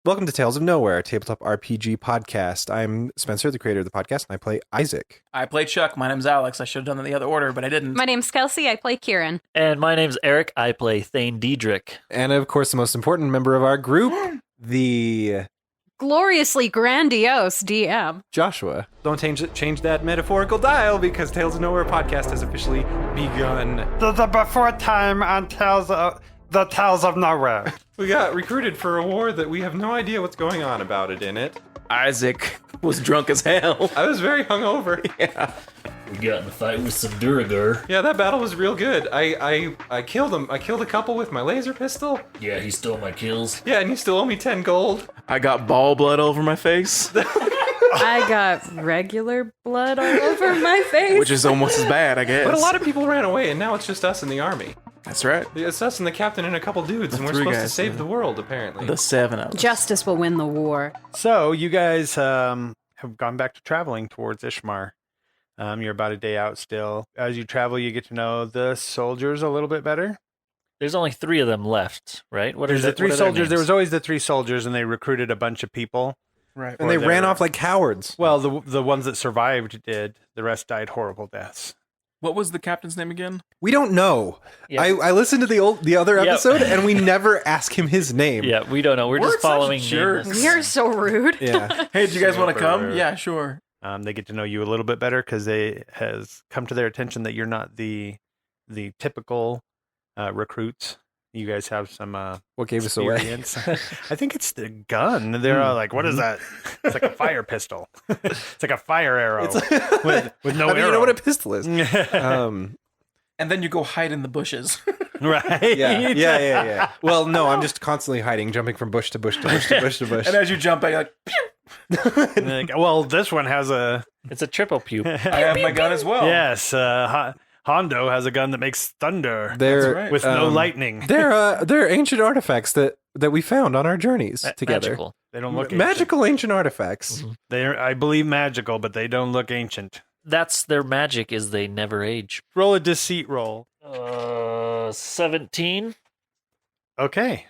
Welcome to Tales of Nowhere, a tabletop RPG podcast. I'm Spencer, the creator of the podcast, and I play Isaac. I play Chuck. My name's Alex. I should have done it in the other order, but I didn't. My name's Kelsey. I play Kieran. And my name's Eric. I play Thane Diedrich. And of course, the most important member of our group, the Gloriously grandiose DM. Joshua. Don't change that metaphorical dial because Tales of Nowhere podcast has officially begun. The before time on the Tales of Nowhere. We got recruited for a war that we have no idea what's going on about it in it. Isaac was drunk as hell. I was very hungover. Yeah. We got in a fight with some Duragar. Yeah, that battle was real good. I killed him. I killed a couple with my laser pistol. Yeah, he stole my kills. Yeah, and you still owe me 10 gold. I got ball blood over my face, I got regular blood all over my face. which is almost as bad, I guess. But a lot of people ran away, and now it's just us in the army. That's right. It's us and the captain and a couple dudes, and we're three supposed to guys, save yeah. the world, apparently. The 7 of us. Justice will win the war. So you guys have gone back to traveling towards Ishmarr. You're about a day out still. As you travel, you get to know the soldiers a little bit better. There's only 3 of them left, right? There's the 3 soldiers. There was always the 3 soldiers, and they recruited a bunch of people. Right. And they Or ran they're- off like cowards. Well, the ones that survived did. The rest died horrible deaths. What was the captain's name again? We don't know. Yeah. I listened to the other Yep. episode, and we never ask him his name. Yeah, we don't know. We're just such following jerks. nameless. You're so rude. Yeah. Hey, do you guys want to come? Super. Yeah, sure. They get to know you a little bit better because they has come to their attention that you're not the typical recruits. You guys have some What gave us away? experience. I think it's the gun. They're all like, "What is that?" It's like a fire pistol. It's like a fire arrow with no I mean, arrow. you know what a pistol is. right? And then you go hide in the bushes. Yeah. Well, no, I'm just constantly hiding, jumping from bush to bush to bush to bush to bush. And as you jump, you're like, Like, well, this one has a It's a triple puke. I have my gun as well. yes. Hondo has a gun that makes thunder They're right. with no lightning. they're ancient artifacts that we found on our journeys together. Magical. They don't look ancient. Magical ancient artifacts. Mhm. They're, I believe, magical, but they don't look ancient. That's their magic is they never age. Roll a deceit roll. 17 Okay.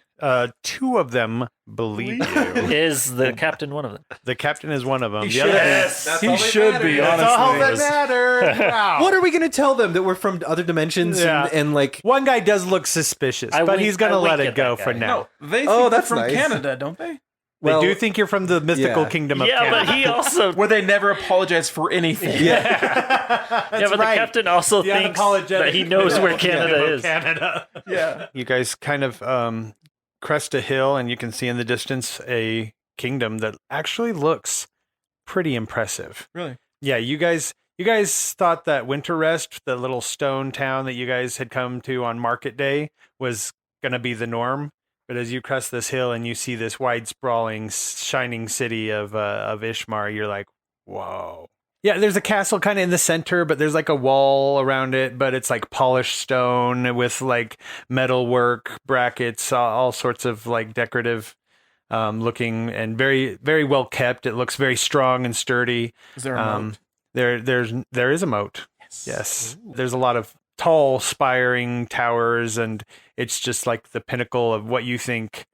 2 of them believe you. is the captain one of them. The captain is one of them. He The should, other That's he all that should be, matters. honestly. That's all that Yes. matters. Wow. What are we going to tell them? That we're from other dimensions Yeah. and like... One guy does look suspicious, I but wink- he's going I to let wink it at go that for guy. now. No, they think Oh, they're that's from nice. Canada, don't they? Well, They do think you're from the mystical yeah. kingdom of Yeah, Canada. but he also... Where they never apologize for anything. Yeah, but the captain also The thinks unapologetic that he knows where kingdom Canada of is. Canada. Yeah. You guys kind of crest a hill, and you can see in the distance a kingdom that actually looks pretty impressive. Really? Yeah, you guys thought that Winter Rest, the little stone town that you guys had come to on Market Day, was going to be the norm. But as you crest this hill and you see this wide, sprawling, shining city of Ishmarr, you're like, whoa. Yeah, there's a castle kind of in the center, but there's like a wall around it, but it's like polished stone with like metal work, brackets, all sorts of like decorative looking and very, very well kept. It looks very strong and sturdy. Is there a moat? There is a moat. Yes. There's a lot of tall spiring towers, and it's just like the pinnacle of what you think.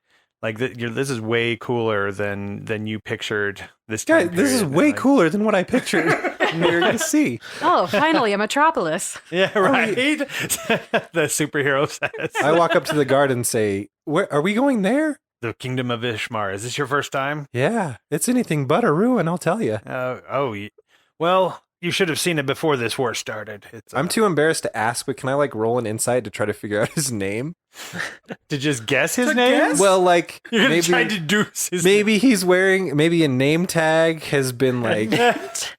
Like this is way cooler than you pictured this time. Guys, this is period. way Like- cooler than what I pictured. You're going to see. Oh, finally, a metropolis. Yeah, right. The superhero says. I walk up to the guard and say, "Where are we going there?" The kingdom of Ishmarr. Is this your first time? Yeah, it's anything but a ruin, I'll tell you. Well, you should have seen it before this war started. It's, I'm too embarrassed to ask, but can I like roll an insight to try to figure out his name? to just guess his To name. guess? Well, like You're gonna try to maybe deduce his maybe he's wearing maybe a name tag has been like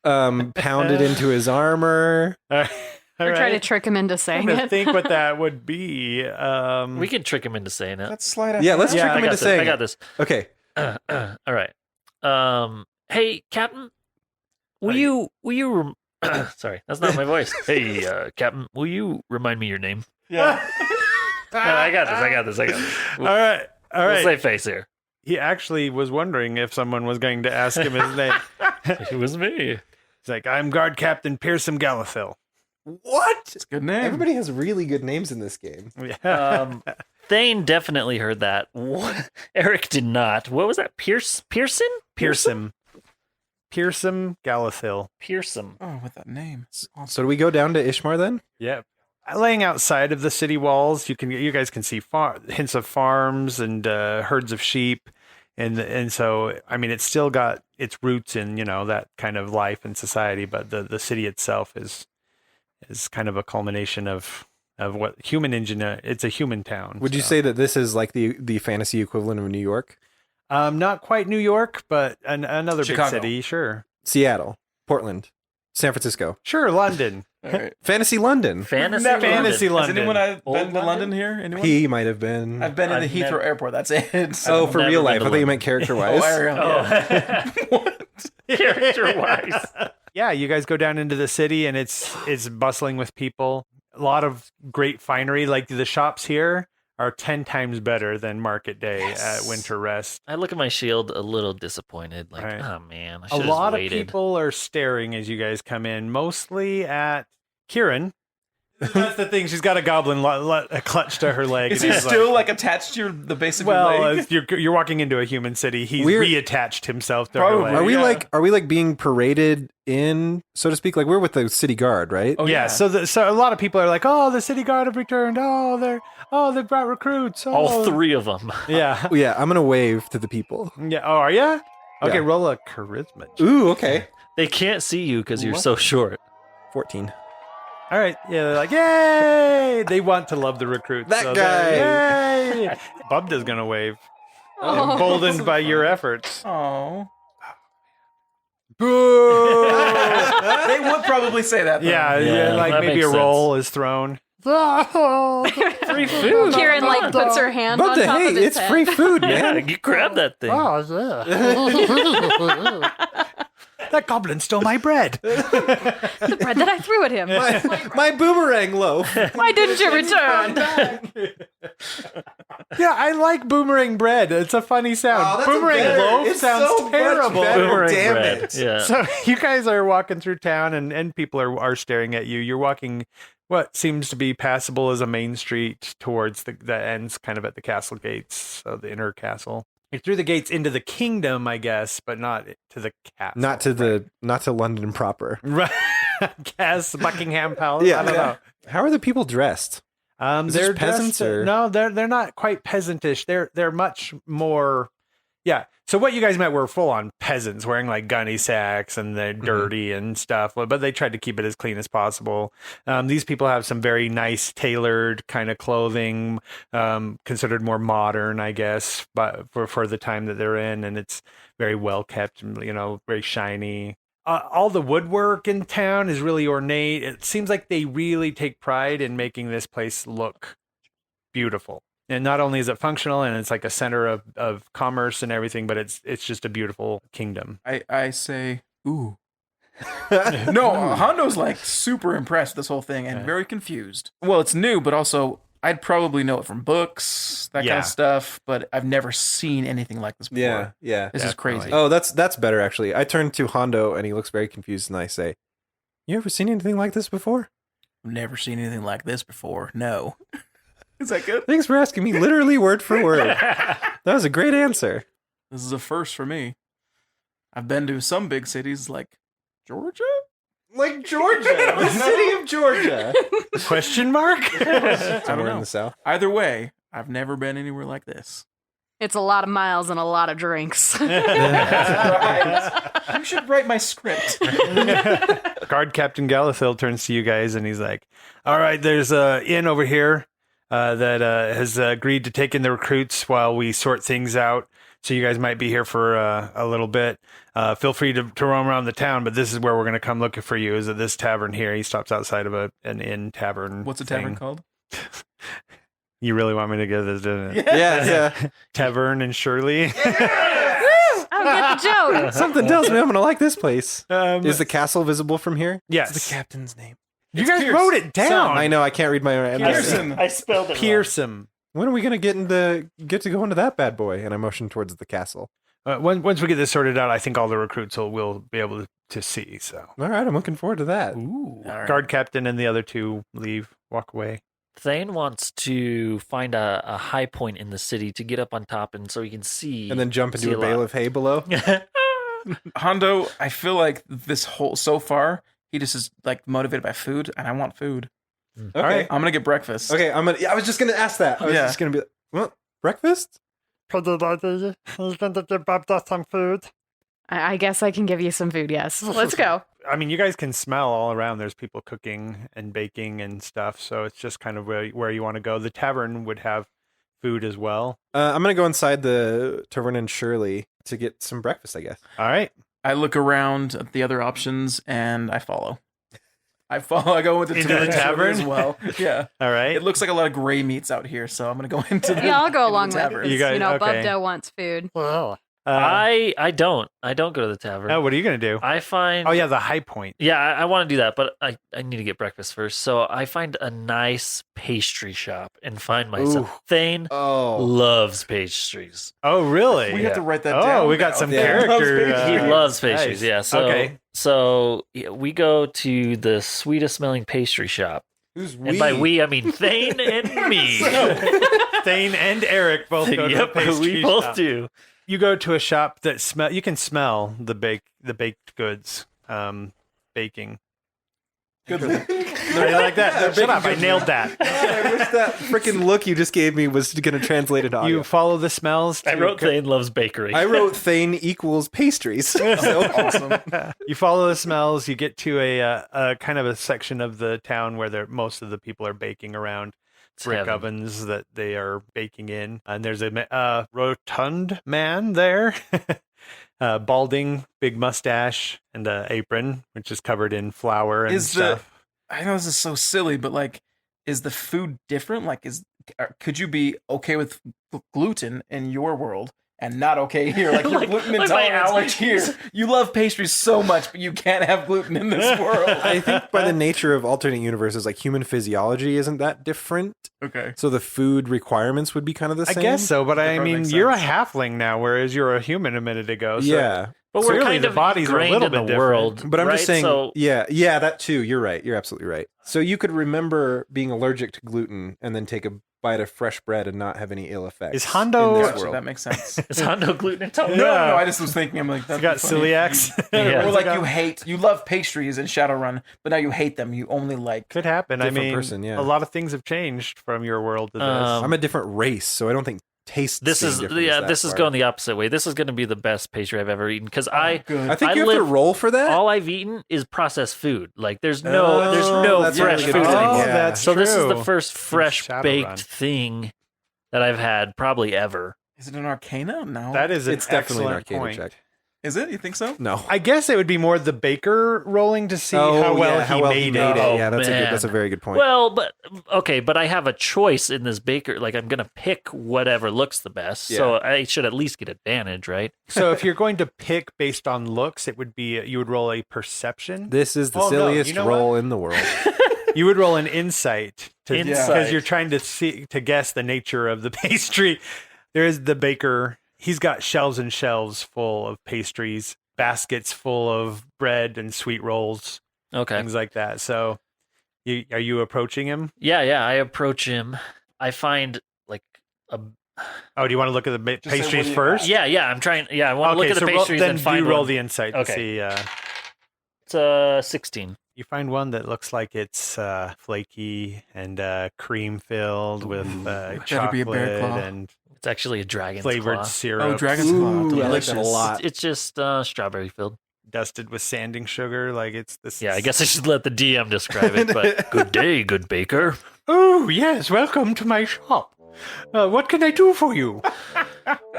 pounded into his armor. All right. We're trying to trick him into I'm saying trying to it. think what that would be. We can trick him into saying it. Let's slide out. Yeah, let's Yeah, trick I him got into this. saying I got it. this. Okay. All right. Hey, Captain, will you sorry, that's not my voice. Hey, Captain, will you remind me your name? Yeah. No, I got this. All right. We'll save face here. He actually was wondering if someone was going to ask him his name. It was me. He's like, I'm Guard Captain Pearson Gallifil. What? It's a good name. Everybody has really good names in this game. Yeah. Thane definitely heard that. Eric did not. What was that? Pearson? Pearson Galathil. Pearson. Oh, with that name. So do we go down to Ishmarr then? Yep. Laying outside of the city walls, you guys can see hints of farms and herds of sheep, and so I mean it's still got its roots in that kind of life and society, but the city itself is kind of a culmination of what human engineer. It's a human town. Would you say that this is like the fantasy equivalent of New York? Not quite New York, but another Chicago. big city, sure. Seattle, Portland, San Francisco. Sure, London. All right. Fantasy London. Fantasy Fantasy London. Has anyone London. been to Old London here? Anyone? He might have been. I've been in the I've Heathrow never- Airport. That's it. Oh, for Never real been life. to I thought you London. meant character-wise. What? Character-wise. Yeah, you guys go down into the city and it's bustling with people. A lot of great finery. Like the shops here are 10 times better than Market Day at Winter Rest. I look at my shield a little disappointed. Like, Right. oh man, I A should have lot of waited. people are staring as you guys come in, mostly at Kieran. That's the thing. She's got a goblin clutched to her leg. Is and he he's still like attached to the base of your well, leg? if you're walking into a human city. He's We're- reattached himself to Probably. her Are leg. we Yeah. are we like being paraded in, so to speak? Like we're with the city guard, right? Oh, Yeah, so a lot of people are like, "Oh, the city guard have returned. They brought recruits." Oh. All three of them. Yeah, Oh, yeah, I'm gonna wave to the people. yeah. Oh, are you? Okay, Yeah. roll a charisma. check. Ooh, okay. They can't see you because you're so short. 14. All right, yeah. They're like, "Yay!" They want to love the recruits. That so guy. they're, Yay! Bubda's gonna wave, Oh. emboldened by your efforts. Oh. Boo! They would probably say that. Though. yeah, Yeah, like that maybe makes a roll is thrown. Free food. Kieran like puts her hand But on top hey, of his it's head. free food, Yeah, man. you grab that thing. That goblin stole my bread. The bread that I threw at him. My boomerang loaf. Why didn't you return? Yeah, I like boomerang bread. It's a funny sound. Boomerang loaf sounds terrible. Boomerang Damn bread. it. Yeah. So you guys are walking through town and people are staring at you. You're walking what seems to be passable as a main street towards the ends kind of at the castle gates of the inner castle. You're through the gates into the kingdom, I guess, but not to the castle. Not to London proper. Right. Guess Buckingham Palace. Yeah. I don't know. How are the people dressed? Is this They're peasants dressed- or- no, they're not quite peasantish. They're much more. Yeah. So what you guys met were full on peasants wearing like gunny sacks and they're dirty and stuff, but they tried to keep it as clean as possible. These people have some very nice tailored kind of clothing, considered more modern, I guess, but for the time that they're in, and it's very well kept, very shiny. All the woodwork in town is really ornate. It seems like they really take pride in making this place look beautiful. And not only is it functional and it's like a center of commerce and everything, but it's just a beautiful kingdom. I say, ooh. No, Hondo's like super impressed with this whole thing and very confused. Well, it's new, but also I'd probably know it from books, that kind Yeah. of stuff, but I've never seen anything like this before. Yeah, yeah. This is crazy. Oh, that's better actually. I turn to Hondo and he looks very confused and I say, "You ever seen anything like this before?" I've never seen anything like this before. No. Is that good? Thanks for asking me literally word for word. That was a great answer. This is a first for me. I've been to some big cities like Georgia? Like Georgia, the city of Georgia. Question mark? Somewhere in know. the south. Either way, I've never been anywhere like this. It's a lot of miles and a lot of drinks. You should write my script. Guard Captain Galathil turns to you guys and he's like, "All right, there's a inn over here that has agreed to take in the recruits while we sort things out. So you guys might be here for a little bit. Feel free to roam around the town, but this is where we're going to come looking for you, is at this tavern here." He stops outside of an inn tavern. What's a tavern thing. called? You really want me to get this, didn't it? Yeah. Tavern and Shirley. I don't get the joke. Something tells me I'm gonna like this place. Is Is the castle visible from here? yes. It's the captain's name. You It's guys Pierce. wrote it down. I know I can't read my own. Pearson. I spelled it wrong. Pearson. When are we gonna get to go into that bad boy? And I motion towards the castle. Once we get this sorted out, I think all the recruits will be able to see. So All right, I'm looking forward to that. Ooh. All right. guard captain and the other two walk away. Thane wants to find a high point in the city to get up on top, and so he can see. And then jump see into a lot. bale of hay below. Hondo, I feel like so far, he just is like motivated by food, and I want food. Okay. right. I'm gonna get breakfast. Okay, I was just gonna ask that. I was Yeah. just gonna be like, well, breakfast? some food. I guess I can give you some food. Yes. Let's go. I mean, you guys can smell all around. There's people cooking and baking and stuff. So it's just kind of where you want to go. The tavern would have food as well. I'm gonna go inside the Tavern and Shirley to get some breakfast, I guess. All right. I look around at the other options and I follow. I go into Into the tavern? as well. Yeah. All right. It looks like a lot of gray meats out here, so I'm gonna go into the Yeah, I'll go into the along with tavern. it. You guys- You know, okay. Bubdo wants food. I don't go to the tavern. Oh, what are you going to do? I find. Oh, yeah, the high point. Yeah, I want to do that, but I need to get breakfast first. So I find a nice pastry shop and find myself. Thane Oh, loves pastries. Oh, really? We have to write that Oh, down. we got now. some Yeah. character. He loves pastries. nice. Yeah. So Okay. So yeah, we go to the sweetest smelling pastry shop, who's and by we I mean Thane and me. Thane and Eric both go to the Yep, pastry we both shop. do. You go to a shop that smell. You can smell the baked goods baking. Good. I like that. Shut up! I nailed that. I wish that freaking look you just gave me was going to translate it audio. You follow the smells. I wrote Thane loves bakery. I wrote Thane equals pastries. So Awesome. You follow the smells. You get to a kind of a section of the town where most of the people are baking around brick heaven. ovens that they are baking in, and there's a rotund man there. Balding, big mustache, and an apron, which is covered in flour and stuff. I know this is so silly, but like, is the food different? Like, could you be okay with gluten in your world and not okay here? Like, your gluten like my intolerance here. You love pastries so much, but you can't have gluten in this world. I think by the nature of alternate universes, like human physiology isn't that different. Okay. So the food requirements would be kind of the I same. guess so, but That I probably mean, makes you're a sense. halfling now, whereas you're a human a minute ago. So Yeah. but we're clearly kind the of bodies are a ingrained little in bit the different. world. But I'm right? just saying, So, yeah, that too. You're right. You're absolutely right. So you could remember being allergic to gluten and then take a bite of fresh bread and not have any ill effects. Is Hondo- in this Gotcha, world. that makes sense. is Hondo gluten No, intolerant? no, I just was thinking, I'm like, you that'd got be funny if celiacs. Yeah. Or like you love pastries in Shadowrun, but now you hate them. You only like. Could happen. I Different mean, person, yeah. a lot of things have changed from your world to this. I'm a different race, so I don't think taste. This is this is going the opposite way. This is going to be the best pastry I've ever eaten because Good. I think I you have to live- roll for that. all I've eaten is processed food. Like there's no that's a fresh really food good point. anymore. Yeah. that's So this is the true. first fresh Shadowrun. baked thing that I've had probably ever. Is it an Arcana? No. That is an It's definitely an excellent arcade point. check. Is it? You think so? No. I guess it would be more the baker rolling to see how well he made it. Oh, Yeah, that's man. that's a very good point. Well, but okay, but I have a choice in this baker. Like I'm gonna pick whatever looks the best, so I should at least get advantage, right? So if you're going to pick based on looks, it would be you would roll a perception. this is the Oh, no, silliest you know roll in the world. You would roll an insight Insight. because you're trying to guess the nature of the pastry. There is the baker. He's got shelves and shelves full of pastries, baskets full of bread and sweet rolls, Okay. things like that. So, are you approaching him? Yeah. I approach him. I find like a Oh, do you want to look at the Just say, what pastries do you first? yeah. I'm trying. Yeah, I want to look at the pastries then and find you roll one. the insight to see. It's 16. You find one that looks like it's flaky and cream filled with better chocolate be a bear claw. and It's actually a dragon's flavored claw. syrup. Oh, dragon's claw. Ooh, I like Delicious. that a lot. It's just strawberry filled. dusted with sanding sugar. Like it's this. Yeah, I guess I should let the DM describe it. But good day, good baker. Oh yes, welcome to my shop. What can I do for you?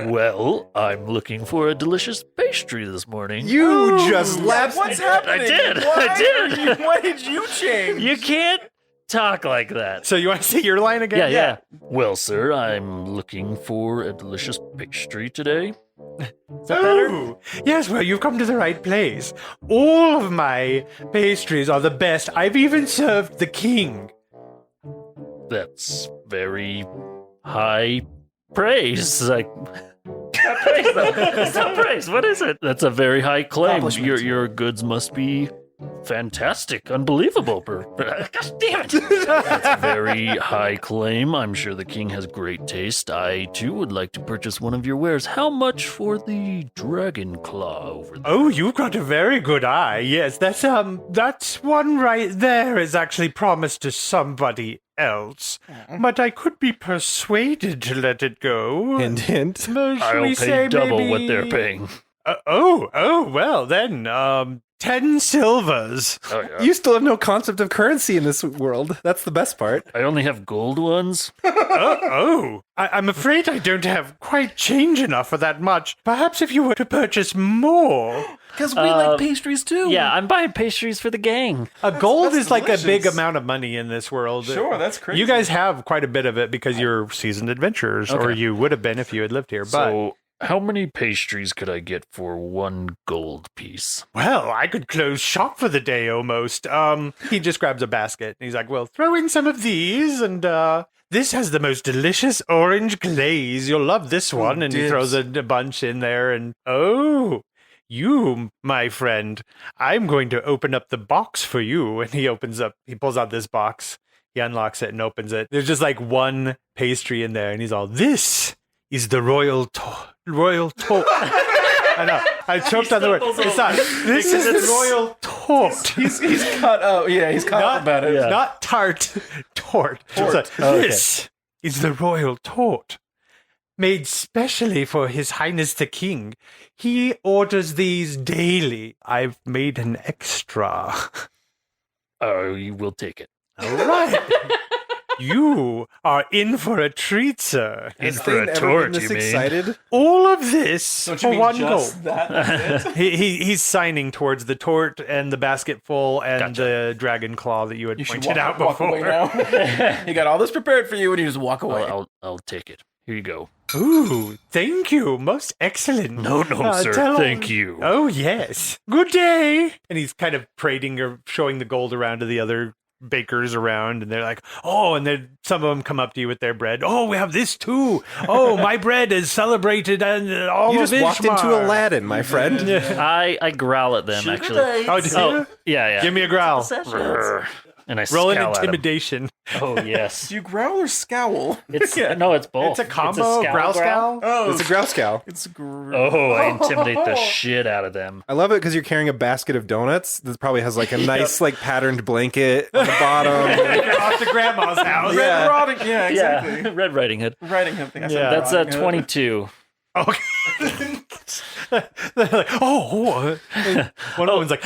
Well, I'm looking for a delicious pastry this morning. You just left. What's happening? I did. Why did you change? You can't talk like that. So you want to say your line again? Yeah. Well, sir, I'm looking for a delicious pastry today. Is that better? Oh, yes, well, you've come to the right place. All of my pastries are the best. I've even served the king. That's very high praise. Like, not praise, though. It's not praise. What is it? That's a very high claim. Accomplishment. Your goods must be Fantastic, unbelievable. Gosh damn it! That's a very high claim. I'm sure the king has great taste. I, too, would like to purchase one of your wares. How much for the dragon claw over there? Oh, you've got a very good eye. Yes, that's one right there is actually promised to somebody else. But I could be persuaded to let it go. Hint, hint. Shall I'll we pay say double maybe... what they're paying. Well then, 10 silvers. Oh, yeah. You still have no concept of currency in this world. That's the best part. I only have gold ones. I'm afraid I don't have quite change enough for that much. Perhaps if you were to purchase more. Because we like pastries too. Yeah, I'm buying pastries for the gang. Gold that's is like a big delicious. amount of money in this world. Sure, that's crazy. You guys have quite a bit of it because you're seasoned adventurers, or Okay. you would have been if you had lived here. But, So, how many pastries could I get for 1 gold piece? well, I could close shop for the day almost. He just grabs a basket and he's like, well, throw in some of these and, this has the most delicious orange glaze. You'll love this one. And he dibs. throws a bunch in there and, you, my friend, I'm going to open up the box for you. And he pulls out this box. He unlocks it and opens it. There's just like one pastry in there. And he's all, this is the royal tort. I know. I choked on the word. stumbles It's not. This is the royal tort. He's caught up. Yeah, he's caught up about it. Yeah. Not tart. Tort. It's like, this is the royal tort. Made specially for His Highness the King. He orders these daily. I've made an extra. Oh, you will take it. All right. You are in for a treat, sir. In Has for Thane a ever tort, been this you mean? excited? All of this Don't you for mean one just gold. that's it? He's signing towards the tort and the basket full and Gotcha. the dragon claw that you had You should pointed out walk away before. now. He got all this prepared for you, and you just walk away. I'll take it. Here you go. Ooh, thank you. Most excellent. No, sir. tell- Thank you. Oh, yes. Good day. And he's kind of parading or showing the gold around to the other bakers around, and they're like, oh, and then some of them come up to you with their bread. Oh, we have this too. Oh, my bread is celebrated and all You of just walked into Ishmarr. Aladdin, my friend. I growl at them, actually. Oh, do Oh, you? yeah. Give me a growl. Brr. And I Roll an scowl at 'em. intimidation. Oh, yes. Do you growl or scowl? It's No, it's both. It's a combo. Growl scowl. Oh, It's a grouse cow. It's Oh, I intimidate the shit out of them. I love it because you're carrying a basket of donuts that probably has like a nice like patterned blanket on the bottom. You're off to grandma's house. Yeah. Red Riding. Yeah, exactly. Yeah, Red Riding Hood. Riding Hood thing. I said Yeah. Red That's Riding Hood. 22. Okay. They're like, oh. And one of them's like,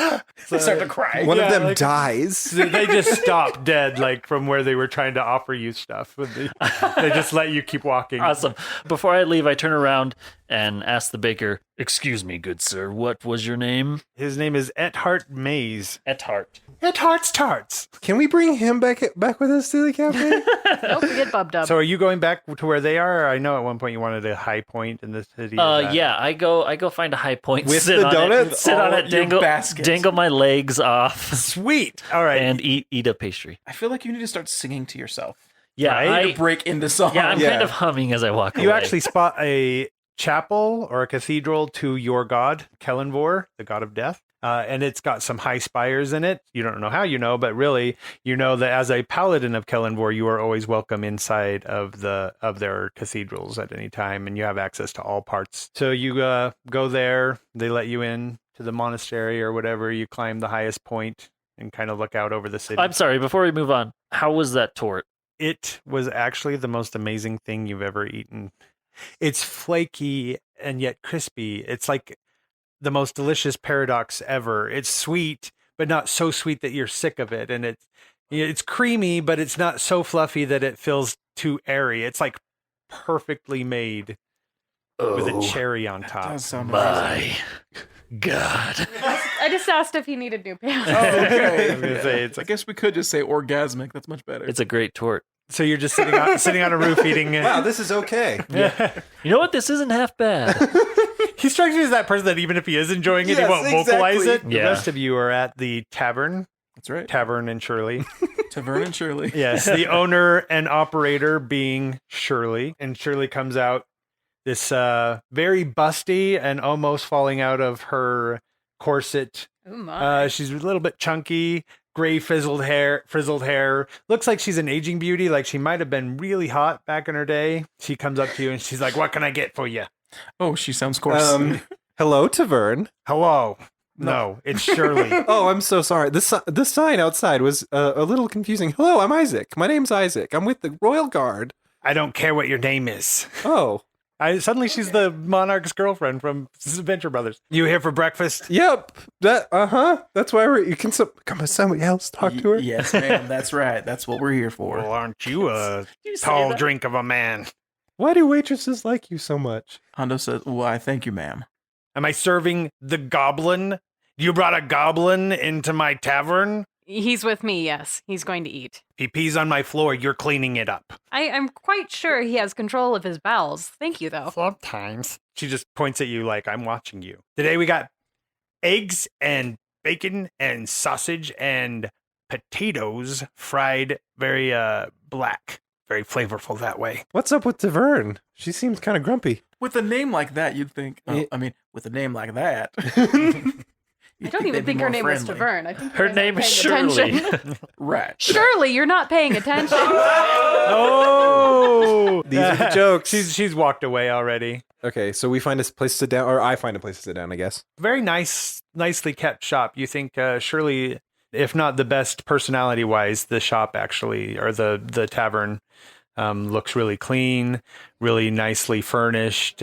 They start to cry. One Yeah, of them like- dies. they just stop dead, like from where they were trying to offer you stuff. They just let you keep walking. Awesome. Before I leave, I turn around and ask the baker, "Excuse me, good sir, what was your name?" His name is Ethart Maze. Ethart. Ethart's Tarts. Can we bring him back with us to the cafe? Don't forget Bub Dub. So are you going back to where they are? I know at one point you wanted a high point in the city. Is that- Yeah, I go find a high point, With sit the on donuts? it, sit on All it, your dangle baskets. my legs off, Sweet. All right. and eat a pastry. I feel like you need to start singing to yourself. Yeah, Right? To break into song. I'm Yeah. kind of humming as I walk away. you actually spot a chapel or a cathedral to your god, Kellenvor, the god of death. And it's got some high spires in it. You don't know how you know, but really, you know that as a paladin of Kellenvor, you are always welcome inside of their cathedrals at any time, and you have access to all parts. So you go there. They let you in to the monastery or whatever. You climb the highest point and kind of look out over the city. I'm sorry. Before we move on, how was that tort? It was actually the most amazing thing you've ever eaten. It's flaky and yet crispy. It's like the most delicious paradox ever. It's sweet, but not so sweet that you're sick of it. And it's creamy, but it's not so fluffy that it feels too airy. It's like perfectly made with a cherry on That top. does sound amazing. My God. I just asked if he needed new pants. Oh, okay. I was gonna say, it's I like, guess we could just say orgasmic. That's much better. It's a great tort. so you're just sitting on a roof eating. Wow, this is okay. You know what? This isn't half bad. He strikes me as that person that even if he is enjoying it, he Yes, won't vocalize exactly. it. The Yeah. rest of you are at the tavern That's right. and Shirley. Tavern and Shirley. Yes, the owner and operator being Shirley. And Shirley comes out this very busty and almost falling out of her corset. Oh my. She's a little bit chunky, gray frizzled hair. Looks like she's an aging beauty. Like she might have been really hot back in her day. She comes up to you and she's like, "What can I get for you?" Oh, she sounds coarse. Hello, Tavern. Hello. No, it's Shirley. Oh, I'm so sorry. The sign outside was a little confusing. Hello, I'm Isaac. My name's Isaac. I'm with the Royal Guard. I don't care what your name is. Oh, Suddenly she's the monarch's girlfriend from Venture Brothers. You here for breakfast? yep. That's why you can come somebody else talk to her. Yes, ma'am. That's right. That's what we're here for. Well, aren't you a You say tall that? drink of a man? Why do waitresses like you so much? Hondo says, "Why? Thank you, ma'am." Am I serving the goblin? You brought a goblin into my tavern? He's with me, yes. He's going to eat. If he pees on my floor, you're cleaning it up. I'm quite sure he has control of his bowels. Thank you, though. Sometimes. She just points at you like, I'm watching you. Today we got eggs and bacon and sausage and potatoes fried very black. Very flavorful that way. What's up with Tavern? She seems kind of grumpy. With a name like that, you'd think. Yeah. I mean, with a name like that. I don't even think her name was Tavern. I think Her you guys name aren't is paying Shirley. attention. Right. Surely you're not paying attention. Oh! These are the jokes. She's walked away already. Okay, so we find a place to sit down, or I find a place to sit down, I guess. Very nicely kept shop. You think surely, if not the best personality-wise, the shop actually, or the tavern, looks really clean, really nicely furnished,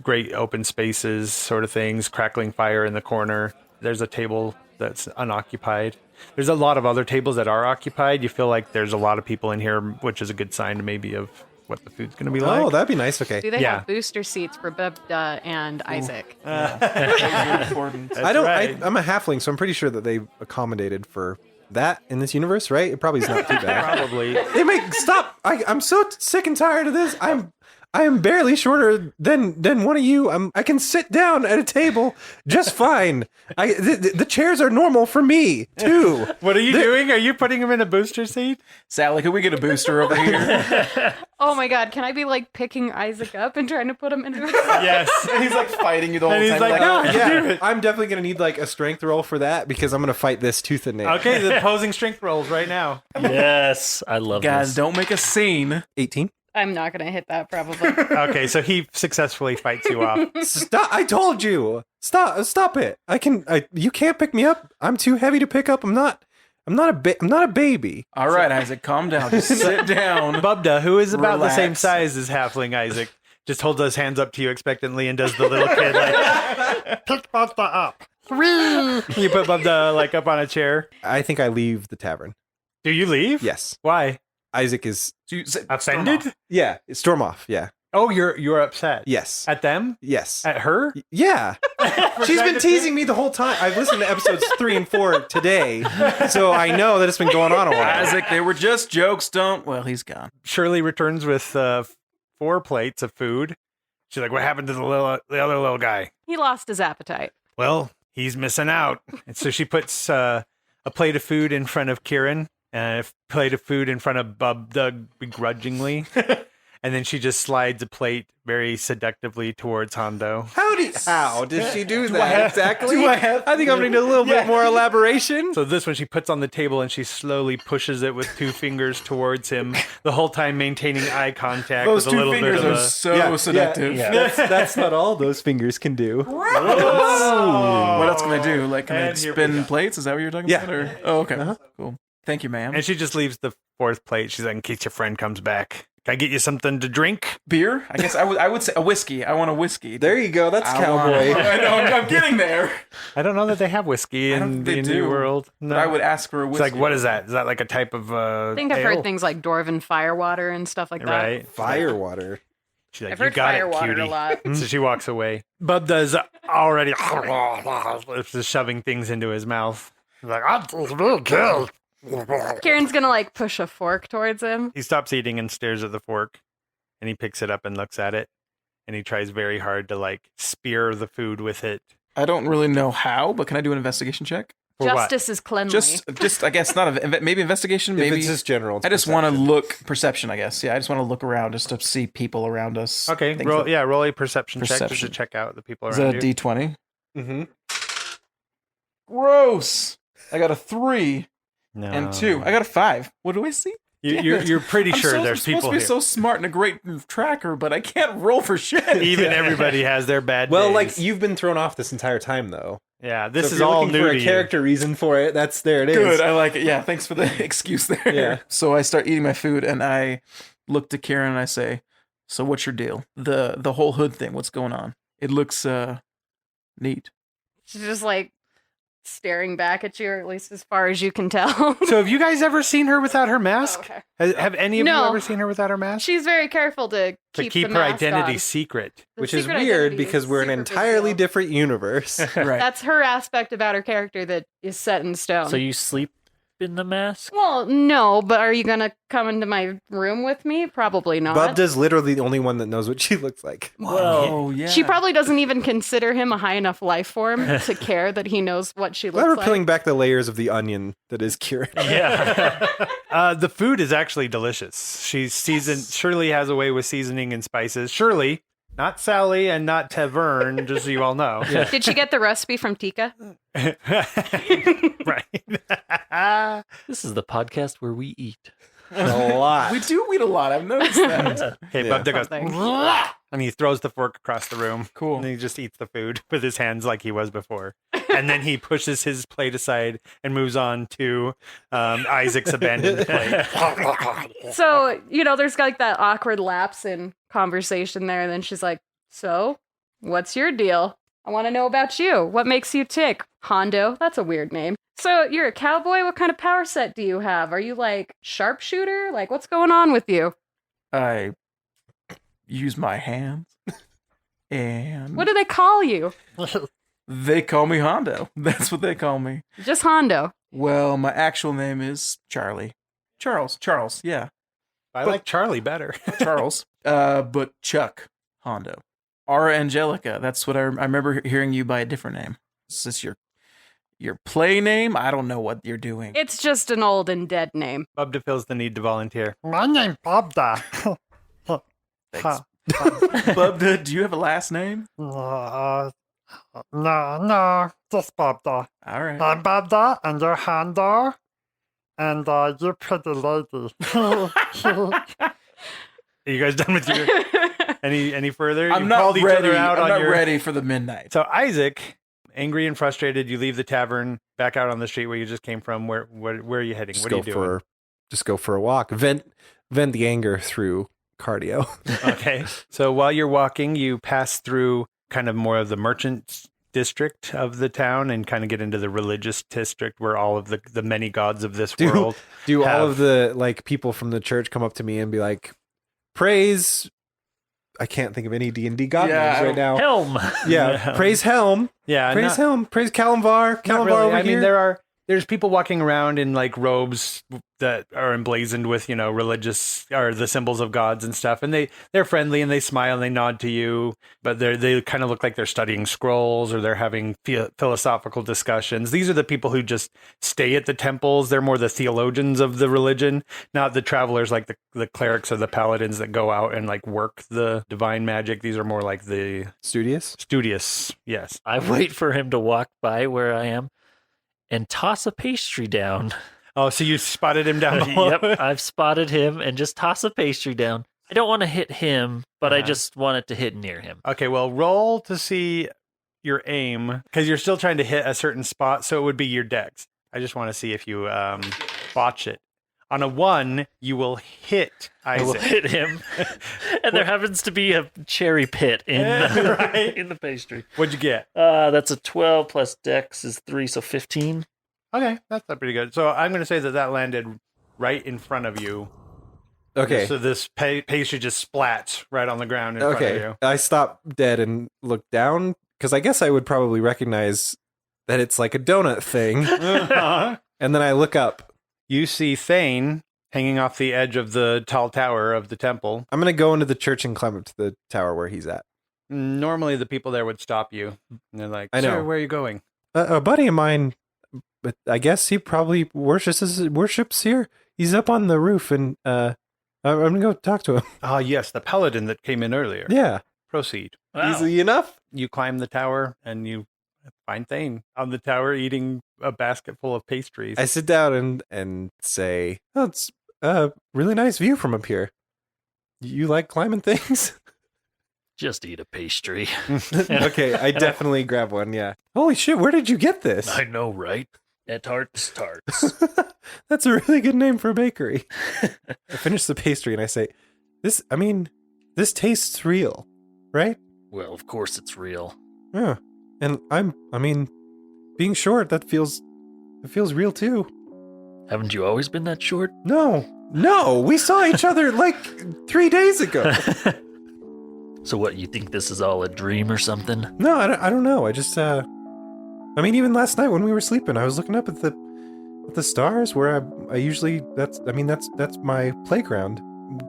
great open spaces, sort of things, crackling fire in the corner. There's a table that's unoccupied. There's a lot of other tables that are occupied. You feel like there's a lot of people in here, which is a good sign maybe of what the food's going to be like. Oh, that'd be nice. Okay. Do they Yeah. have booster seats for Bubda and Isaac? Important. I don't. right. I'm a halfling, so I'm pretty sure that they've accommodated for that in this universe, right? It probably is not too bad. Probably. They make stop. I'm so sick and tired of this. I am barely shorter than one of you. I can sit down at a table just fine. The chairs are normal for me too. What are you doing? Are you putting him in a booster seat? Sally, can we get a booster over here? Oh my god, can I be like picking Isaac up and trying to put him into a Yes. And he's like fighting you the whole And he's time. like, "Oh, "No, Yeah, I'm definitely gonna need like a strength roll for that because I'm gonna fight this tooth and nail. Okay, the opposing strength rolls right now. Yes, I love guys, this. don't make a scene." 18. I'm not gonna hit that probably. Okay, so he successfully fights you off. Stop! I told you. Stop it. You can't pick me up. I'm too heavy to pick up. I'm not a baby. All right, Isaac, calm down. Just sit down. Bubda, who is about the same Relax. size as Halfling Isaac, just holds his hands up to you expectantly and does the little kid like, pick Bubda up. You put Bubda like up on a chair. I think I leave the tavern. Do you leave? Yes. Why? Isaac is. So you sit- Offended? Yeah. Storm off. Yeah. Oh, you're upset. Yes. At them? Yes. At her? Yeah. She's been teasing me the whole time. I've listened to episodes 3 and 4 today, so I know that it's been going on a while. Isaac, they were just jokes. Don't. Well, he's gone. Shirley returns with 4 plates of food. She's like, "What happened to the other little guy?" He lost his appetite. Well, he's missing out. And so she puts a plate of food in front of Kieran and a plate of food in front of Bubda begrudgingly. And then she just slides a plate very seductively towards Hondo. How did she do that exactly? do I have- I think I'm gonna need a little bit more elaboration. So this one she puts on the table and she slowly pushes it with 2 fingers towards him, the whole time maintaining eye contact Those with a two little fingers bit of are a... so seductive. Yeah. That's not all those fingers can do. What else can I do? Like, can I And here we spin go. plates? Is that what you're talking Yeah. about? Or? Oh, okay. Uh-huh. Cool. Thank you, ma'am. And she just leaves the 4th plate. She's like, "In case your friend comes back. Can I get you something to drink?" Beer? I guess I would say a whiskey. I want a whiskey. There you go. That's I cowboy. I know. I'm getting there. I don't know that they have whiskey I don't in think they the do. New World. No. But I would ask for a It's whiskey. like, what is that? Is that like a type of I think I've ale? heard things like Dwarven firewater and stuff like that. Right. Firewater. She's like, I've "You heard got firewater it, a cutie." lot. So she walks away. Bub does already just shoving things into his mouth. He's like, "I'm really good." Kieran's gonna like push a fork towards him. He stops eating and stares at the fork, and he picks it up and looks at it, and he tries very hard to like spear the food with it. I don't really know how, but can I do an investigation check? For what? Justice is cleanly. Just I guess not a maybe investigation. If Maybe it's just general. it's I just want to perception. look perception. I guess. Yeah, I just want to look around just to see people around us. Okay, Things roll, that- roll a perception check just to Perception. check out the people Is around that a you. D20? Mhm. Gross. I got a 3 No. and 2. I got a 5. What do I see? You're pretty sure I'm there's supposed people to be here. so smart and a great tracker, but I can't roll for shit. Even everybody has their bad Well, days. like you've been thrown off this entire time, though. Yeah, So this if is you're all looking new for to a you. character reason for it. There it is. Good, I like it. Yeah, thanks for the excuse there. Yeah. So I start eating my food, and I look to Karen and I say, "So what's your deal? The whole hood thing. What's going on? It looks neat." She's just like staring back at you, or at least as far as you can tell. So have you guys ever seen her without her Oh, mask? okay. Have any of you No. ever seen her without her mask? She's very careful to To keep keep the her mask identity on. secret. The Which is secret weird identity because is we're an super big entirely deal. different universe. Right. That's her aspect about her character that is set in stone. So you sleep in the mask? Well, no, but are you gonna come into my room with me? Probably not. Bubda's literally the only one that knows what she looks like. Oh yeah. She probably doesn't even consider him a high enough life form to care that he knows what she Glad looks we're like. peeling back the layers of the onion that is Kieran. Yeah. The food is actually delicious. She's seasoned. Shirley has a way with seasoning and spices. Shirley, not Sally and not Tavern, just so you all know. Did she get the recipe from Tika? Right. This is the podcast where we eat. A lot. We do eat a lot. I've noticed that. Okay, Yeah. Bubda goes, Something. and he throws the fork across the room. Cool. And he just eats the food with his hands like he was before. And then he pushes his plate aside and moves on to Isaac's abandoned plate. So, there's like that awkward lapse in conversation there. And then she's like, "So, what's your deal? I want to know about you. What makes you tick? Hondo, that's a weird name. So, you're a cowboy? What kind of power set do you have? Are you like sharpshooter? Like, what's going on with you? I use my hands, and What do they call you? they call me Hondo. That's what they call me. Just Hondo. Well, my actual name is Charlie. Charles, yeah. I like Charlie better. Charles. But Chuck Hondo. Ara Angelica. That's what I remember hearing you by a different name. Is this your play name? I don't know what you're doing. It's just an old and dead name. Bubda feels the need to volunteer. My name Bobda. Thanks. Bubda, do you have a last name? No, just Bobda. All right. I'm Bobda, and you're Hondo, and you're pretty lady. Are you guys done with your any further? I'm You not called each ready. other out I'm on not your... ready for the midnight. So Isaac, angry and frustrated, you leave the tavern back out on the street where you just came from. Where are you heading? Just What are go you doing? just go for a walk. Vent the anger through cardio. Okay. So while you're walking, you pass through kind of more of the merchant district of the town and kind of get into the religious district where all of the many gods of this world. Do all have- of the like people from the church come up to me and be like, praise? I can't think of any D&D god Yeah, names I right now. Helm. Yeah, praise Helm. Yeah. Praise Helm. Praise Kalimvar. Not Kalimvar really. over I here. mean, there's people walking around in like robes that are emblazoned with, religious or the symbols of gods and stuff. And they're friendly and they smile and they nod to you, but they kind of look like they're studying scrolls or they're having philosophical discussions. These are the people who just stay at the temples. They're more the theologians of the religion, not the travelers like the clerics or the paladins that go out and like work the divine magic. These are more like the Studious. studious. Yes. I wait for him to walk by where I am and toss a pastry down. Oh, so you spotted him down below. Yep, I've spotted him and just toss a pastry down. I don't want to hit him, but I Uh-huh. just want it to hit near him. Okay, well, roll to see your aim because you're still trying to hit a certain spot, so it would be your dex. I just want to see if you botch it. On a 1, you will hit I will Isaac. hit him, and there happens to be a cherry pit in the, Right. in the pastry. What'd you get? That's a 12 plus dex is 3, so 15. Okay, that's not pretty good. So I'm going to say that landed right in front of you. Okay. So this pastry just splats right on the ground in front of Okay. you. I stop dead and look down because I guess I would probably recognize that it's like a donut thing. Uh-huh. And then I look up. You see Thane hanging off the edge of the tall tower of the temple. I'm going to go into the church and climb up to the tower where he's at. Normally the people there would stop you. And they're like, I know. "Sir, where are you going?" A buddy of mine, but I guess he probably worships here. He's up on the roof, and I'm gonna go talk to him. Ah, yes, the paladin that came in earlier. Yeah, Proceed. Wow. easily enough. You climb the tower and you Fine thing. On the tower eating a basket full of pastries. I sit down and say, "Oh, it's a really nice view from up here. You like climbing things?" Just eat a pastry. Okay, I definitely grab one. Yeah. Holy shit! Where did you get this? I know, right? At Tarts. That's a really good name for a bakery. I finish the pastry and I say, "This tastes real, right?" Well, of course it's real. Yeah. And being short, it feels real too. Haven't you always been that short? No, we saw each other like 3 days ago. So what, you think this is all a dream or something? No, I don't know. I just, even last night when we were sleeping, I was looking up at the stars where I usually, that's my playground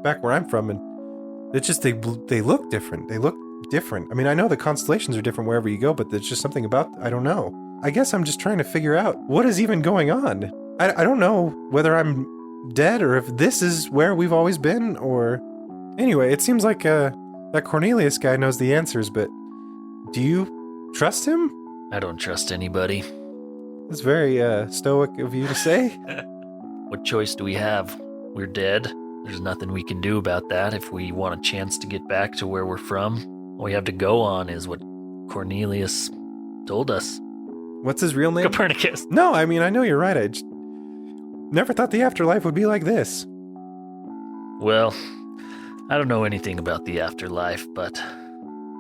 back where I'm from. And it's just, they look different. They look different. I mean, I know the constellations are different wherever you go, but there's just something about, I don't know. I guess I'm just trying to figure out what is even going on. I don't know whether I'm dead or if this is where we've always been or... Anyway, it seems like, that Cornelius guy knows the answers, but do you trust him? I don't trust anybody. That's very stoic of you to say. What choice do we have? We're dead. There's nothing we can do about that if we want a chance to get back to where we're from. All we have to go on is what Cornelius told us. What's his real name? Copernicus. No, I know you're right. I just never thought the afterlife would be like this. Well, I don't know anything about the afterlife, but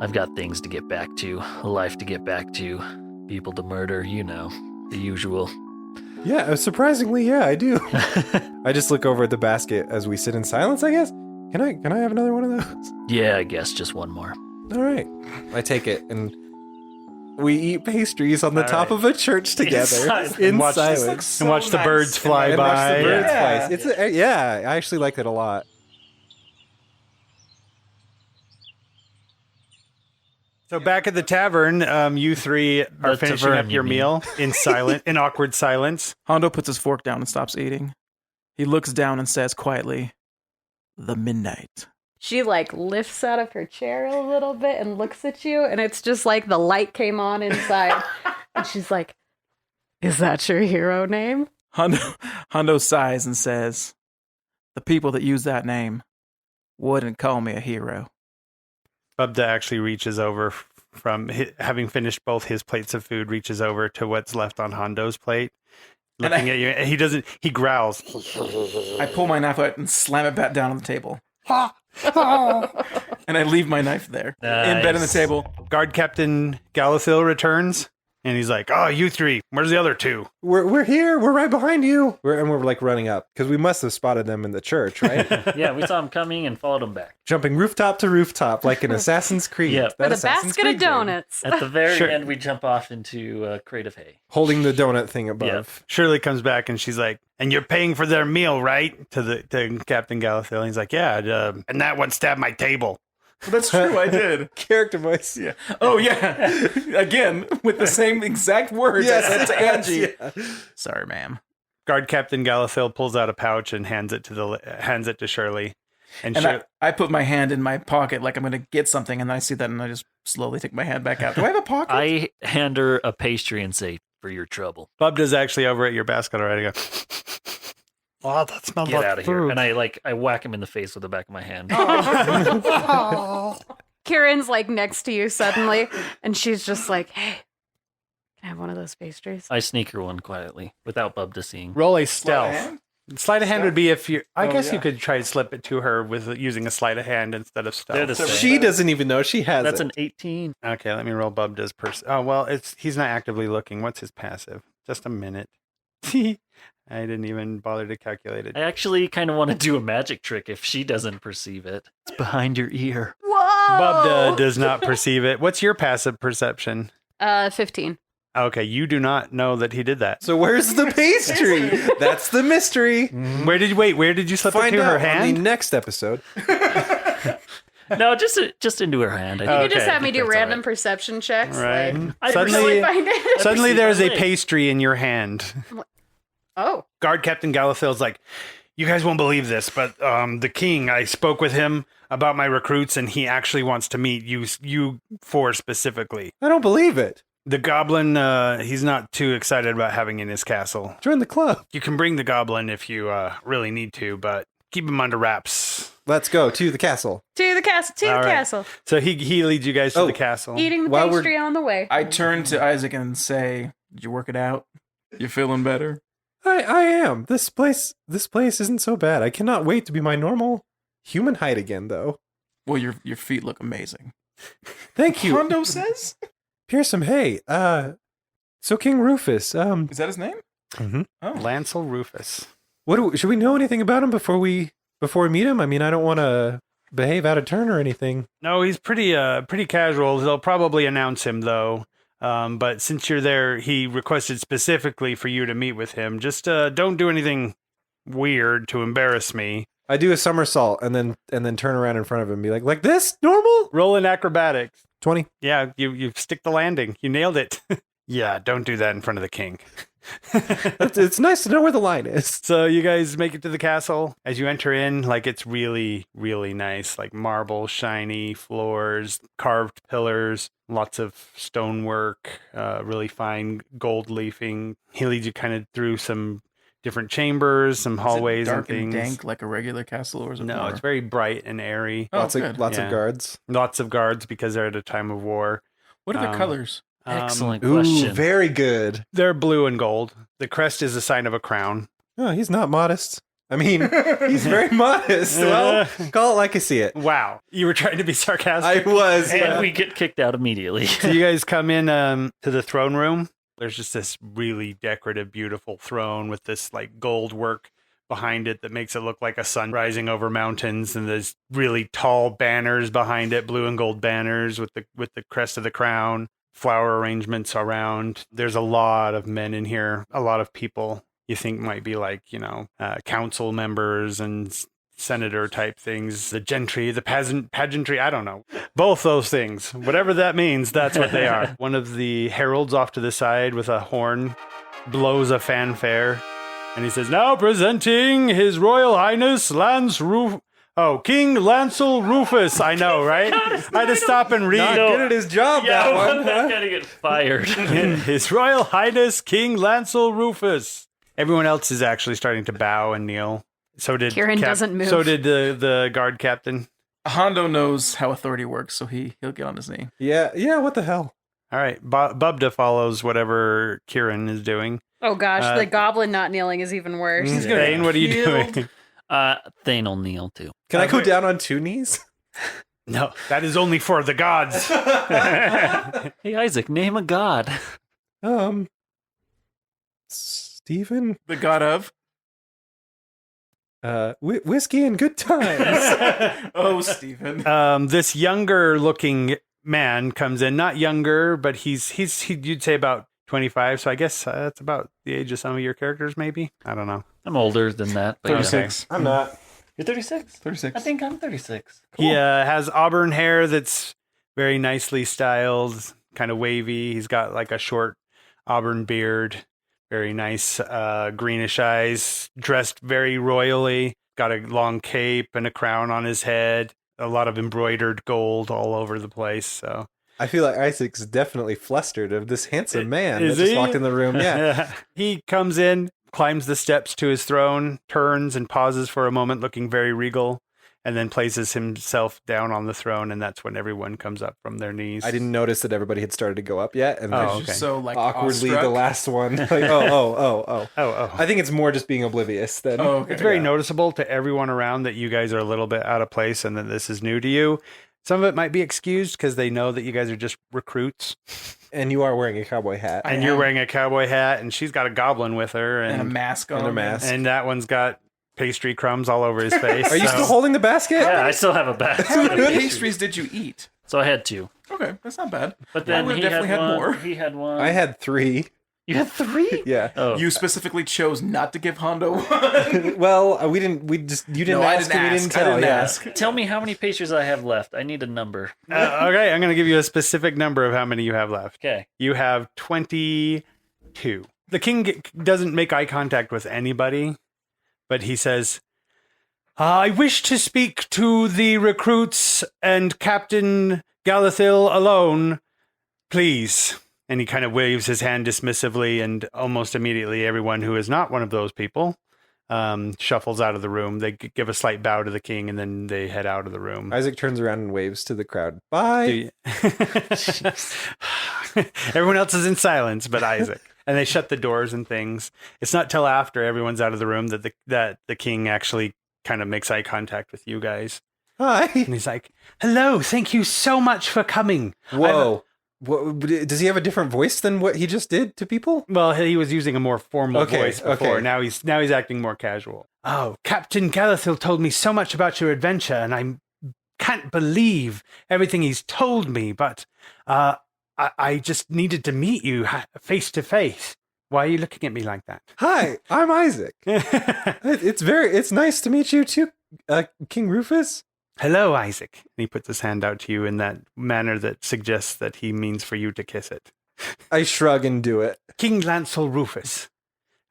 I've got things to get back to, a life to get back to, people to murder, the usual. Yeah, surprisingly, yeah, I do. I just look over at the basket as we sit in silence, I guess. Can I have another one of those? Yeah, I guess just one more. All right. I take it and we eat pastries on the top of a church together in silence. And watch the birds fly by. Watch the birds Yeah. fly. I actually like it a lot. So back at the tavern, you three are The finishing tavern, up your you mean. meal in awkward silence. Hondo puts his fork down and stops eating. He looks down and says quietly, "The midnight." She lifts out of her chair a little bit and looks at you, and it's just like the light came on inside. And she's like, "Is that your hero name?" Hondo sighs and says, "The people that use that name wouldn't call me a hero." Bubda actually reaches over from having finished both his plates of food, reaches over to what's left on Hondo's plate. Looking at you, and he growls. I pull my knife out and slam it back down on the table. And I leave my knife there in bed on the table. Guard Captain Galathil returns, and he's like, "Oh, you three, where's the other two?" We're here. We're right behind you. We're running up because we must have spotted them in the church, right? Yeah, we saw him coming and followed him back. Jumping rooftop to rooftop like in Assassin's Creed. Yeah. That With a Assassin's basket Creed of game. donuts. At the very Sure. end, we jump off into a crate of hay. Holding the donut thing above. Shirley comes back, and she's like, "And you're paying for their meal, right?" To Captain Galathil. And he's like, "Yeah, and that one stabbed my table." That's true, I did. Character voice. Yeah. Oh, yeah. Again, with the same exact words I said to Angie. Yeah. Sorry, ma'am. Guard Captain Galathil pulls out a pouch and hands it to Shirley. And I put my hand in my pocket like I'm going to get something, and then I see that, and I just slowly take my hand back out. Do I have a pocket? I hand her a pastry and say, "For your trouble. Bubda's actually over at your basket already. I go, Oh, that smells Get like out of here." food. And I whack him in the face with the back of my hand. Kieran's next to you suddenly, and she's just like, "Hey, can I have one of those pastries?" I sneak her one quietly without Bubda seeing. roll a stealth. Sleight of hand would be if you. I guess yeah. you could try to slip it to her with using a sleight of hand instead of They're the stealth. same. She doesn't even know she has That's it. an 18. Okay, let me roll Bubda's Oh well, he's not actively looking. What's his passive? Just a minute. I didn't even bother to calculate it. I actually kind of want to do a magic trick if she doesn't perceive it. It's behind your ear. Whoa! Bubda does not perceive it. What's your passive perception? 15. Okay, you do not know that he did that. So where's the pastry? That's the mystery. Where did you slip Find it to out her on hand? the next episode. No, just into her hand. I You think. could just Okay, have me do that's all random right. perception checks. Right. I Suddenly, Find it. suddenly perceive there's my a leg. pastry in your hand. Oh. Guard Captain Galathil's like, "You guys won't believe this, but the king, I spoke with him about my recruits, and he actually wants to meet you four specifically." I don't believe it. The goblin, he's not too excited about having in his castle. Join the club. You can bring the goblin if you really need to, but keep him under wraps. Let's go to the castle. To the castle. To All the right. castle. So he leads you guys to Oh. the castle. Eating the While we're- pastry on the way. I turn to Isaac and say, "Did you work it out? You feeling better?" I am. This place isn't so bad. I cannot wait to be my normal human height again, though. Well, your feet look amazing. Thank you. Hondo says, Pearson, hey, so King Rufus, "Is that his name?" Mhm. Oh, Lancel Rufus. should we know anything about him before we meet him? I mean, I don't want to behave out of turn or anything. No, he's pretty casual. They'll probably announce him though. But since you're there, he requested specifically for you to meet with him. Just don't do anything weird to embarrass me. I do a somersault and then turn around in front of him and be like this? Normal? Roll in acrobatics. 20. Yeah, you stick the landing. You nailed it. Yeah, don't do that in front of the king. It's nice to know where the line is. So you guys make it to the castle. As you enter in, like it's really, really nice. Like marble, shiny floors, carved pillars, lots of stonework, really fine gold leafing. He leads you kind of through some different chambers, some hallways dark and things. dank like a regular castle, or is it No, more? it's very bright and airy. Oh, lots good. of Yeah. guards. Lots of guards because they're at a time of war. What are the colors? Excellent Ooh, question. very good. They're blue and gold. The crest is a sign of a crown. Oh, he's not modest. I mean, he's very modest. Well, call it like I see it. Wow. You were trying to be sarcastic. I was. And yeah. we get kicked out immediately. So you guys come in to the throne room. There's just this really decorative, beautiful throne with this like gold work behind it that makes it look like a sun rising over mountains, and there's really tall banners behind it, blue and gold banners with the crest of the crown, flower arrangements around. There's a lot of men in here, a lot of people you think might be like, council members and senator type things, the gentry, the pageantry, I don't know. Both those things. Whatever that means, that's what they are. One of the heralds off to the side with a horn blows a fanfare, and he says, "Now presenting His Royal Highness King Lancel Rufus." I know, right? I had to stop and read. Not good at his job, Yeah, that well, one. that huh? gotta get fired. His Royal Highness King Lancel Rufus. Everyone else is actually starting to bow and kneel. So did Kieran doesn't move. So did the guard captain. Hondo knows how authority works, so he'll get on his knee. Yeah, what the hell? All right, Bubda follows whatever Kieran is doing. Oh gosh, Uh, the goblin not kneeling is even worse. He's gonna Thane, what are you healed. doing? Thane will kneel too. Can I go down on 2 knees? No, that is only for the gods. Hey, Isaac, name a god. Stephen? The god of. Whiskey and good times. Oh, Stephen. This younger looking man comes in, not younger, but he's you'd say about 25. So I guess that's about the age of some of your characters, maybe. I don't know. I'm older than that. But 36. I'm not. You're 36? 36. I think I'm 36. He has auburn hair that's very nicely styled, kind of wavy. He's got like a short auburn beard, very nice greenish eyes, dressed very royally, got a long cape and a crown on his head, a lot of embroidered gold all over the place. So I feel like Isaac's definitely flustered of this handsome man Is that just he? walked in the room. Yeah. He comes in, climbs the steps to his throne, turns and pauses for a moment, looking very regal, and then places himself down on the throne, and that's when everyone comes up from their knees. I didn't notice that everybody had started to go up yet, and Oh, then Just okay. so like awkwardly awestruck. the last one. Like, oh. Oh. I think it's more just being oblivious than. Oh, okay. It's very Yeah. noticeable to everyone around that you guys are a little bit out of place and that this is new to you. Some of it might be excused because they know that you guys are just recruits. And you are wearing a cowboy hat. I And you're am. wearing a cowboy hat, and she's got a goblin with her, And a and mask on. And a mask. and that one's got pastry crumbs all over his face. Are you so- still holding the basket? Yeah, I still have a bag. How many pastries did you eat? So I had 2. Okay, that's not bad. But I then would've he definitely had had one. more. He had one. I had 3. You had 3? Yeah. Oh. You specifically chose not to give Hondo one. Well, we didn't. We just. You didn't No, I ask. didn't and we ask. didn't I tell. didn't yeah. ask. Tell me how many pastries I have left. I need a number. Okay, I'm going to give you a specific number of how many you have left. Okay. You have 22. The king doesn't make eye contact with anybody, but he says, "I wish to speak to the recruits and Captain Galathil alone, please." And he kind of waves his hand dismissively, and almost immediately everyone who is not one of those people shuffles out of the room. They give a slight bow to the king, and then they head out of the room. Isaac turns around and waves to the crowd. Bye. Everyone else is in silence but Isaac. And they shut the doors and things. It's not till after everyone's out of the room that the king actually kind of makes eye contact with you guys. Hi. And he's like, hello, thank you so much for coming. Whoa. Does he have a different voice than what he just did to people? Well, he was using a more formal voice before. okay. Now he's acting more casual. Oh, Captain Galathil told me so much about your adventure, and I can't believe everything he's told me, but I just needed to meet you face to face. Why are you looking at me like that? Hi, I'm Isaac. It's nice to meet you too, King Rufus. Hello, Isaac. And he puts his hand out to you in that manner that suggests that he means for you to kiss it. I shrug and do it. King Lancel Rufus.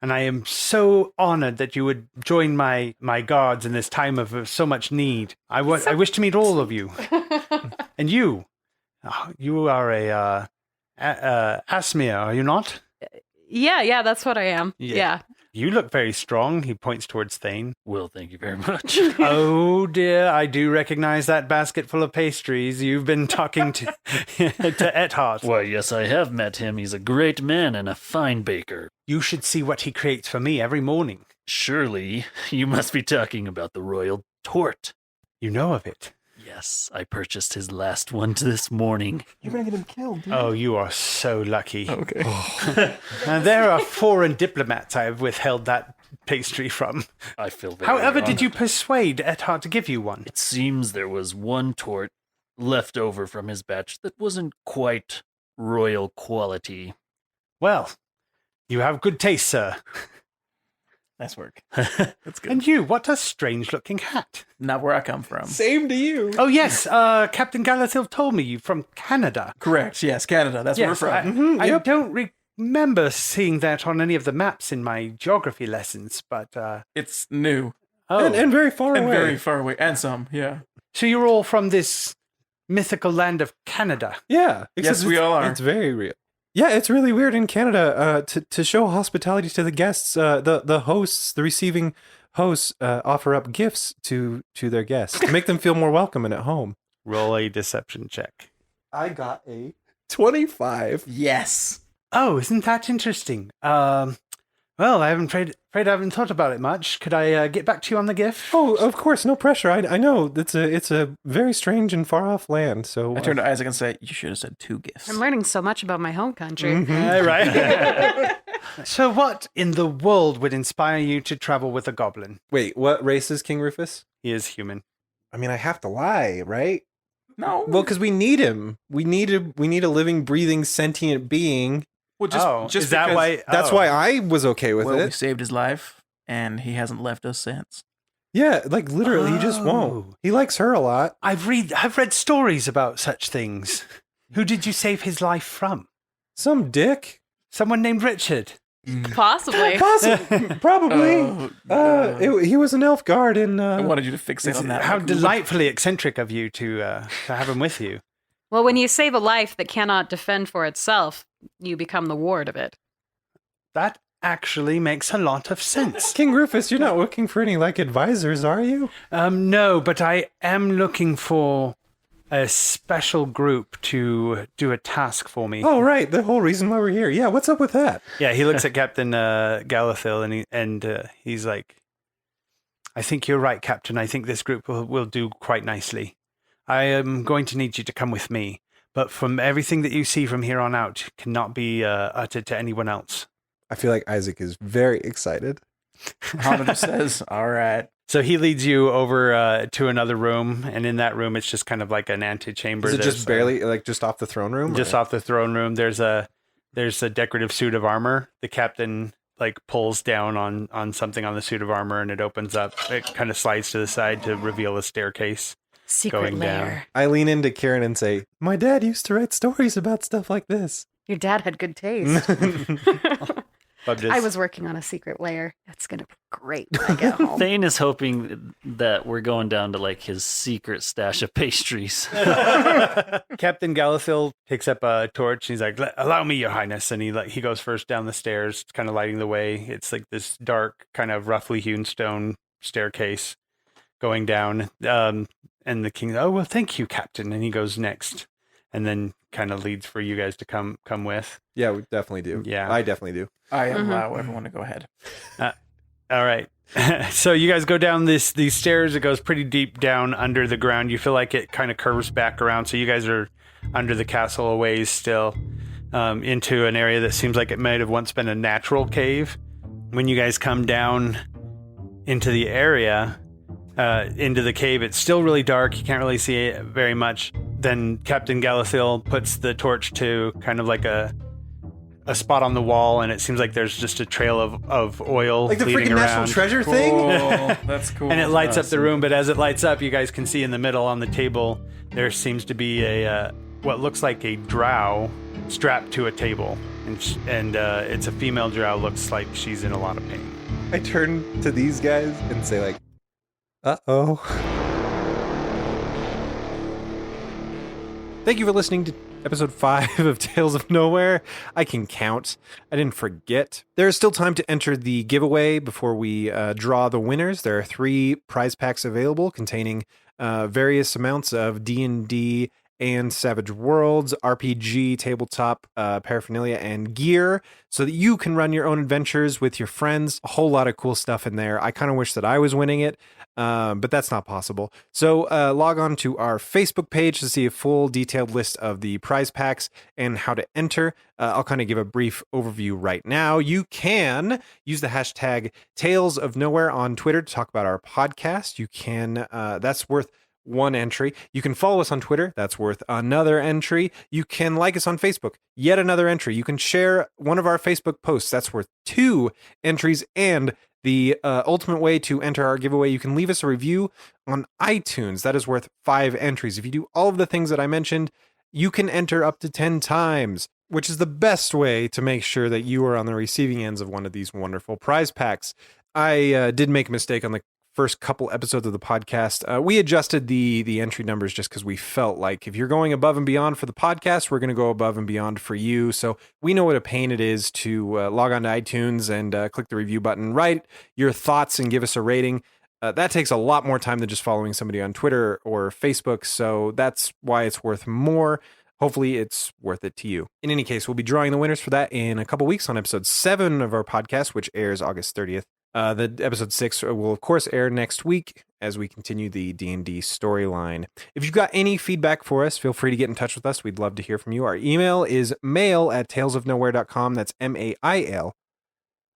And I am so honored that you would join my guards in this time of so much need. I wish to meet all of you. And you. You are a Asmir, are you not? Yeah, that's what I am. Yeah. Yeah. You look very strong. He points towards Thane. Well, thank you very much. Oh dear, I do recognize that basket full of pastries. You've been talking to Ethart. Why, yes, I have met him. He's a great man and a fine baker. You should see what he creates for me every morning. Surely, you must be talking about the royal tort. You know of it. Yes, I purchased his last one this morning. You're gonna get him killed, dude. Oh, you are so lucky. Okay. And there are foreign diplomats I have withheld that pastry from. I feel very However, did honored. you persuade Ethart to give you one? It seems there was one tort left over from his batch that wasn't quite royal quality. Well, you have good taste, sir. Nice work. That's good. And you, what a strange-looking hat. Not where I come from. Same to you. Oh, yes, Captain Galathil told me you're from Canada. Correct. Yes, Canada. That's where we're from. I don't remember seeing that on any of the maps in my geography lessons, but... It's new And very far and away. very far away, and some. Yeah. So you're all from this mythical land of Canada. Yeah. Yes, except we all are. It's very real. Yeah, it's really weird in Canada to show hospitality to the guests. The hosts, the receiving hosts, offer up gifts to their guests to make them feel more welcome and at home. Roll a deception check. I got a 25. Yes. Oh, isn't that interesting? Well, I afraid I haven't thought about it much. Could I get back to you on the gift? Oh, of course, no pressure. I know it's a very strange and far off land. So I turn to Isaac and say, "You should have said 2 gifts." I'm learning so much about my home country. Mhm. Right. So what in the world would inspire you to travel with a goblin? Wait, what race is King Rufus? He is human. I mean, I have to lie, right? No. Well, because we need him. We need a living, breathing, sentient being. Well, just is that because- why? That's why I was okay with Well, we it. saved his life, and he hasn't left us since. Yeah, like literally, he just won't. Oh. He likes her a lot. I've read stories about such things. Who did you save his life from? Some dick. Someone named Richard. Possibly. Probably. He was an elf guard in. I wanted you to fixate on that. How Like, delightfully eccentric of you to have him with you. Well, when you save a life that cannot defend for itself, you become the ward of it. That actually makes a lot of sense. King Rufus, you're not looking for any like advisors, are you? No, but I am looking for a special group to do a task for me. Oh, right. The whole reason why we're here. Yeah, what's up with that? Yeah, he looks at Captain Galathil and he's like, I think you're right, Captain. I think this group will do quite nicely. I am going to need you to come with me, but from everything that you see from here on out cannot be uttered to anyone else. I feel like Isaac is very excited. Honda just says, "All right." So he leads you over to another room, and in that room, it's just kind of like an antechamber. Is it There's, just barely like just off the throne room? just or? off the throne room? There's a decorative suit of armor. The captain like pulls down on something on the suit of armor, and it opens up. It kind of slides to the side to reveal a staircase. Secret Going down. lair. I lean into Karen and say, "My dad used to write stories about stuff like this." Your dad had good taste. I was working on a secret lair. That's gonna be great when I get home. Thane is hoping that we're going down to like his secret stash of pastries. Captain Galithil picks up a torch. And he's like, "Allow me, Your Highness." And he goes first down the stairs, kind of lighting the way. It's like this dark, kind of roughly hewn stone staircase going down. And the king, "Oh, well, thank you, Captain." And he goes next, and then kind of leads for you guys to come with. Yeah, we definitely do. Yeah. I definitely do. I allow everyone to go ahead. All right. So you guys go down these stairs. It goes pretty deep down under the ground. You feel like it kind of curves back around. So you guys are under the castle a ways still, into an area that seems like it might have once been a natural cave. When you guys come down into the area, into the cave, it's still really dark. You can't really see it very much. Then Captain Galithil puts the torch to kind of like a spot on the wall, and it seems like there's just a trail of oil Like the leading freaking around. National Treasure thing? Cool. That's cool. And it lights up the room, but as it lights up, you guys can see in the middle on the table, there seems to be a what looks like a drow strapped to a table. And it's a female drow, looks like she's in a lot of pain. I turn to these guys and say like, uh-oh. Thank you for listening to episode 5 of Tales of Nowhere. I can count. I didn't forget. There is still time to enter the giveaway before we draw the winners. There are 3 prize packs available containing various amounts of D&D and Savage Worlds, RPG, tabletop paraphernalia, and gear so that you can run your own adventures with your friends. A whole lot of cool stuff in there. I kind of wish that I was winning it, but that's not possible. So log on to our Facebook page to see a full detailed list of the prize packs and how to enter. I'll kind of give a brief overview right now. You can use the hashtag Tales of Nowhere on Twitter to talk about our podcast. You can, that's worth 1 entry. You can follow us on Twitter. That's worth another entry. You can like us on Facebook. Yet another entry. You can share one of our Facebook posts. That's worth 2 entries. And the ultimate way to enter our giveaway, you can leave us a review on iTunes. That is worth 5 entries. If you do all of the things that I mentioned, you can enter up to 10 times, which is the best way to make sure that you are on the receiving ends of one of these wonderful prize packs. I did make a mistake on the first couple episodes of the podcast. We adjusted the entry numbers just because we felt like if you're going above and beyond for the podcast, we're going to go above and beyond for you. So we know what a pain it is to log on to iTunes and click the review button, write your thoughts and give us a rating. That takes a lot more time than just following somebody on Twitter or Facebook. So that's why it's worth more. Hopefully it's worth it to you. In any case, we'll be drawing the winners for that in a couple weeks on episode 7 of our podcast, which airs August 30th. The episode 6 will, of course, air next week as we continue the D&D storyline. If you've got any feedback for us, feel free to get in touch with us. We'd love to hear from you. Our email is mail@talesofnowhere.com. That's M-A-I-L.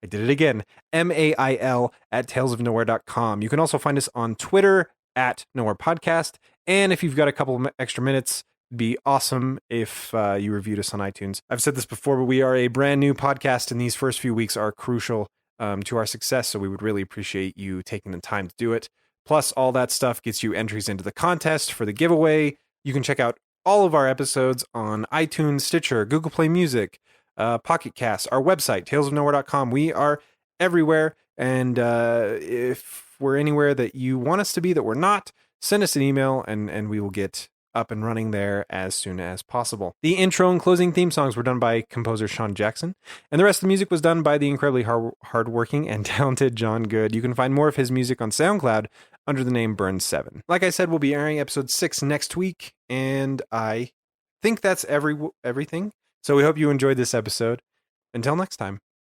I did it again. M-A-I-L @talesofnowhere.com. You can also find us on Twitter @NowherePodcast. And if you've got a couple extra minutes, it'd be awesome if you reviewed us on iTunes. I've said this before, but we are a brand new podcast, and these first few weeks are crucial to our success, so we would really appreciate you taking the time to do it. Plus, all that stuff gets you entries into the contest for the giveaway. You can check out all of our episodes on iTunes, Stitcher, Google Play Music, Pocket Cast, our website, talesofnowhere.com. We are everywhere, and if we're anywhere that you want us to be that we're not, send us an email, and we will get up and running there as soon as possible. The intro and closing theme songs were done by composer Sean Jackson, and the rest of the music was done by the incredibly hardworking and talented John Good. You can find more of his music on SoundCloud under the name Burn7. Like I said, we'll be airing episode 6 next week, and I think that's everything. So we hope you enjoyed this episode. Until next time.